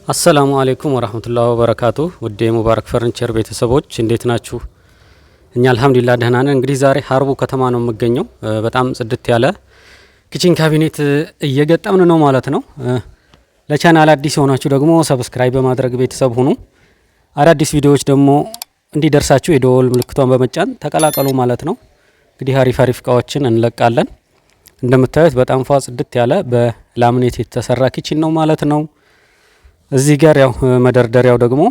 አሰላሙ አለይኩም ወራህመቱላሂ ወበረካቱ ውድ የሙባረክ ፈርኒቸር ቤተሰቦች እንዴት ናችሁ? እኛ አልহামዱሊላህ ደህና ነን። እንግዲህ ዛሬ ሀርቡ ከተማ ነው የምገኘው። በጣም ጽድት ያለ ኪችን ካቢኔት እየገጠምን ነው ማለት ነው። ለቻናል አዲስ የሆናችሁ ደግሞ ሰብስክራይብ በማድረግ ቤተሰብ ሁኑ። አዳዲስ ቪዲዮዎች ደግሞ እንዲደርሳችሁ የደወል ምልክቷን በመጫን ተቀላቀሉ ማለት ነው። እንግዲህ አሪፍ እቃዎችን እንለቃለን። እንደምታዩት በጣም ፏ ጽድት ያለ በላምኔት የተሰራ ኪችን ነው ማለት ነው። እዚህ ጋር ያው መደርደሪያው ደግሞ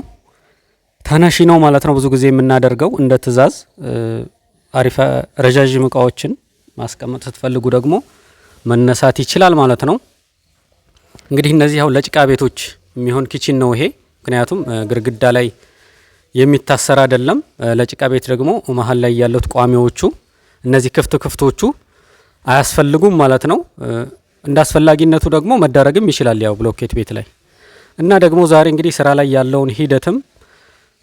ተነሺ ነው ማለት ነው። ብዙ ጊዜ የምናደርገው እንደ ትእዛዝ አሪፍ ረጃጅም እቃዎችን ማስቀመጥ ስትፈልጉ ደግሞ መነሳት ይችላል ማለት ነው። እንግዲህ እነዚህ ያው ለጭቃ ቤቶች የሚሆን ኪችን ነው ይሄ። ምክንያቱም ግድግዳ ላይ የሚታሰር አይደለም። ለጭቃ ቤት ደግሞ መሀል ላይ ያሉት ቋሚዎቹ እነዚህ ክፍቶቹ አያስፈልጉም ማለት ነው። እንዳስፈላጊነቱ ደግሞ መደረግም ይችላል ያው ብሎኬት ቤት ላይ እና ደግሞ ዛሬ እንግዲህ ስራ ላይ ያለውን ሂደትም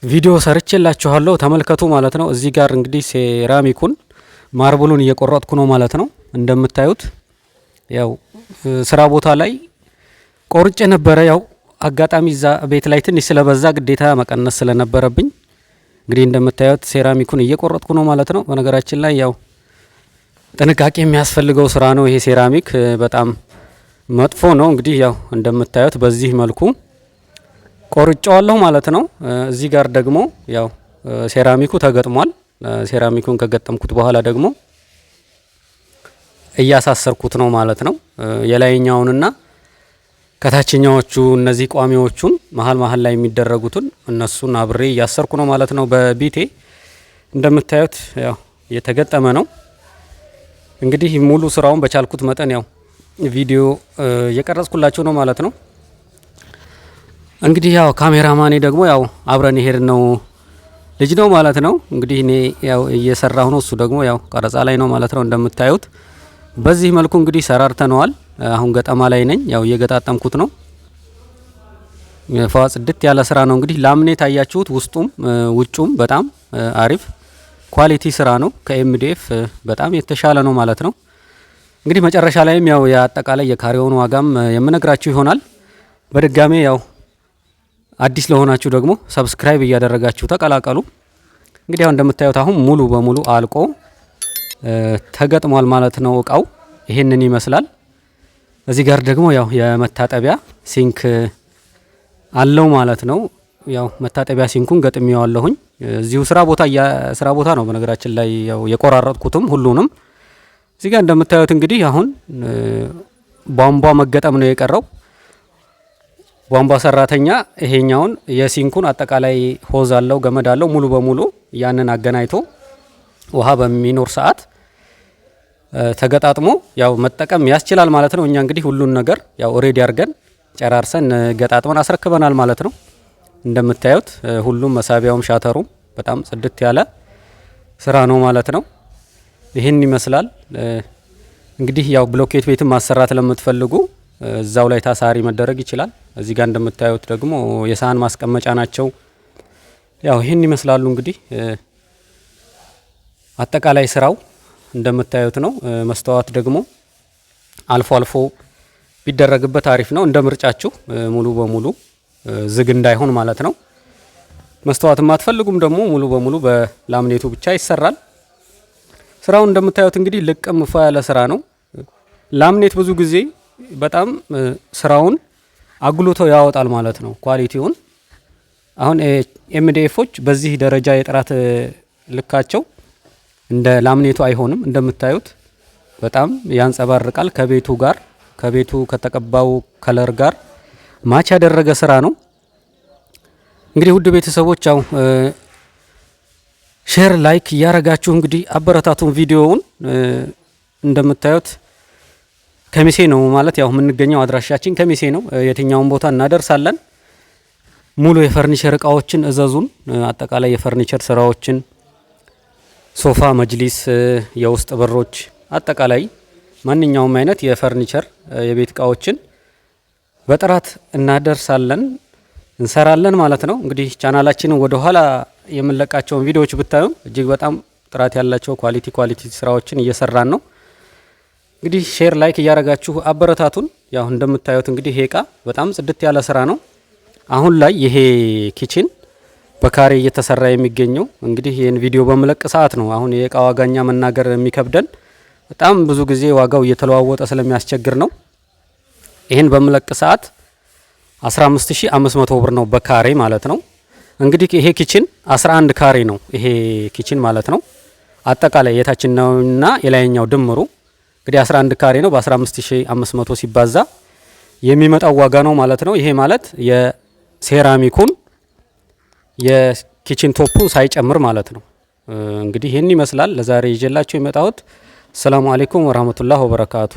ቪዲዮ ሰርቼላችኋለሁ ተመልከቱ ማለት ነው። እዚህ ጋር እንግዲህ ሴራሚኩን ማርብሉን እየቆረጥኩ ነው ማለት ነው። እንደምታዩት ያው ስራ ቦታ ላይ ቆርጬ ነበረ። ያው አጋጣሚ እዛ ቤት ላይ ትንሽ ስለበዛ ግዴታ መቀነስ ስለነበረብኝ እንግዲህ እንደምታዩት ሴራሚኩን እየቆረጥኩ ነው ማለት ነው። በነገራችን ላይ ያው ጥንቃቄ የሚያስፈልገው ስራ ነው ይሄ። ሴራሚክ በጣም መጥፎ ነው። እንግዲህ ያው እንደምታዩት በዚህ መልኩ ቆርጬዋለሁ ማለት ነው። እዚህ ጋር ደግሞ ያው ሴራሚኩ ተገጥሟል። ሴራሚኩን ከገጠምኩት በኋላ ደግሞ እያሳሰርኩት ነው ማለት ነው። የላይኛውንና ከታችኛዎቹ እነዚህ ቋሚዎቹን መሀል ላይ የሚደረጉትን እነሱን አብሬ እያሰርኩ ነው ማለት ነው። በቢቴ እንደምታዩት ያው የተገጠመ ነው። እንግዲህ ሙሉ ስራውን በቻልኩት መጠን ያው ቪዲዮ እየቀረጽኩላችሁ ነው ማለት ነው። እንግዲህ ያው ካሜራማኔ ደግሞ ያው አብረን ይሄድ ነው ልጅ ነው ማለት ነው። እንግዲህ እኔ ያው እየሰራሁ ነው፣ እሱ ደግሞ ያው ቀረጻ ላይ ነው ማለት ነው። እንደምታዩት በዚህ መልኩ እንግዲህ ሰራርተነዋል። አሁን ገጠማ ላይ ነኝ፣ ያው እየገጣጠምኩት ነው። ፏ ጽድት ያለ ስራ ነው። እንግዲህ ላምኔት አያችሁት፣ ውስጡም ውጩም በጣም አሪፍ ኳሊቲ ስራ ነው። ከኤምዲኤፍ በጣም የተሻለ ነው ማለት ነው። እንግዲህ መጨረሻ ላይም ያው የአጠቃላይ የካሬውን ዋጋም የምነግራችሁ ይሆናል። በድጋሜ ያው አዲስ ለሆናችሁ ደግሞ ሰብስክራይብ እያደረጋችሁ ተቀላቀሉ። እንግዲህ ያው እንደምታዩት አሁን ሙሉ በሙሉ አልቆ ተገጥሟል ማለት ነው። እቃው ይሄንን ይመስላል። እዚህ ጋር ደግሞ ያው የመታጠቢያ ሲንክ አለው ማለት ነው። ያው መታጠቢያ ሲንኩን ገጥሜዋለሁኝ እዚሁ ስራ ቦታ ነው። በነገራችን ላይ ያው የቆራረጥኩትም ሁሉንም እዚህ ጋር እንደምታዩት እንግዲህ አሁን ቧንቧ መገጠም ነው የቀረው። ቧንቧ ሰራተኛ ይሄኛውን የሲንኩን አጠቃላይ ሆዝ አለው ገመድ አለው ሙሉ በሙሉ ያንን አገናኝቶ ውሃ በሚኖር ሰዓት ተገጣጥሞ ያው መጠቀም ያስችላል ማለት ነው። እኛ እንግዲህ ሁሉን ነገር ያው ሬዲ አድርገን ጨራርሰን ገጣጥመን አስረክበናል ማለት ነው። እንደምታዩት ሁሉም መሳቢያውም ሻተሩም በጣም ጽድት ያለ ስራ ነው ማለት ነው። ይህን ይመስላል። እንግዲህ ያው ብሎኬት ቤትም ማሰራት ለምትፈልጉ እዛው ላይ ታሳሪ መደረግ ይችላል። እዚህ ጋር እንደምታዩት ደግሞ የሳህን ማስቀመጫ ናቸው። ያው ይህን ይመስላሉ። እንግዲህ አጠቃላይ ስራው እንደምታዩት ነው። መስተዋት ደግሞ አልፎ ቢደረግበት አሪፍ ነው። እንደ ምርጫችሁ ሙሉ በሙሉ ዝግ እንዳይሆን ማለት ነው። መስተዋት ማትፈልጉም ደግሞ ሙሉ በሙሉ በላምኔቱ ብቻ ይሰራል። ስራውን እንደምታዩት እንግዲህ ልቅም ፏ ያለ ስራ ነው። ላምኔት ብዙ ጊዜ በጣም ስራውን አጉልቶ ያወጣል ማለት ነው ኳሊቲውን። አሁን ኤምዲኤፎች በዚህ ደረጃ የጥራት ልካቸው እንደ ላምኔቱ አይሆንም። እንደምታዩት በጣም ያንጸባርቃል። ከቤቱ ከተቀባው ከለር ጋር ማች ያደረገ ስራ ነው። እንግዲህ ውድ ቤተሰቦች ያው ሼር ላይክ እያረጋችሁ እንግዲህ አበረታቱን ቪዲዮውን። እንደምታዩት ከሚሴ ነው ማለት ያው የምንገኘው አድራሻችን ከሚሴ ነው። የትኛውን ቦታ እናደርሳለን። ሙሉ የፈርኒቸር እቃዎችን እዘዙን። አጠቃላይ የፈርኒቸር ስራዎችን ሶፋ፣ መጅሊስ፣ የውስጥ በሮች፣ አጠቃላይ ማንኛውም አይነት የፈርኒቸር የቤት እቃዎችን በጥራት እናደርሳለን እንሰራለን ማለት ነው። እንግዲህ ቻናላችንን ወደ ኋላ የምንለቃቸውን ቪዲዮዎች ብታዩ እጅግ በጣም ጥራት ያላቸው ኳሊቲ ስራዎችን እየሰራን ነው። እንግዲህ ሼር ላይክ እያረጋችሁ አበረታቱን። ያው እንደምታዩት እንግዲህ ይሄ እቃ በጣም ጽድት ያለ ስራ ነው። አሁን ላይ ይሄ ኪችን በካሬ እየተሰራ የሚገኘው እንግዲህ ይህን ቪዲዮ በመለቅ ሰዓት ነው። አሁን የእቃ ዋጋኛ መናገር የሚከብደን በጣም ብዙ ጊዜ ዋጋው እየተለዋወጠ ስለሚያስቸግር ነው። ይህን በመለቅ ሰዓት 15500 ብር ነው በካሬ ማለት ነው። እንግዲህ ይሄ ኪችን 11 ካሬ ነው ይሄ ኪችን ማለት ነው። አጠቃላይ የታችኛውና የላይኛው ድምሩ እንግዲህ 11 ካሬ ነው። በ15500 ሲባዛ የሚመጣው ዋጋ ነው ማለት ነው። ይሄ ማለት የሴራሚኩን የኪችን ቶፑ ሳይጨምር ማለት ነው። እንግዲህ ይህን ይመስላል ለዛሬ ይዤላችሁ የመጣሁት። ሰላሙ አለይኩም ወራህመቱላሂ ወበረካቱ።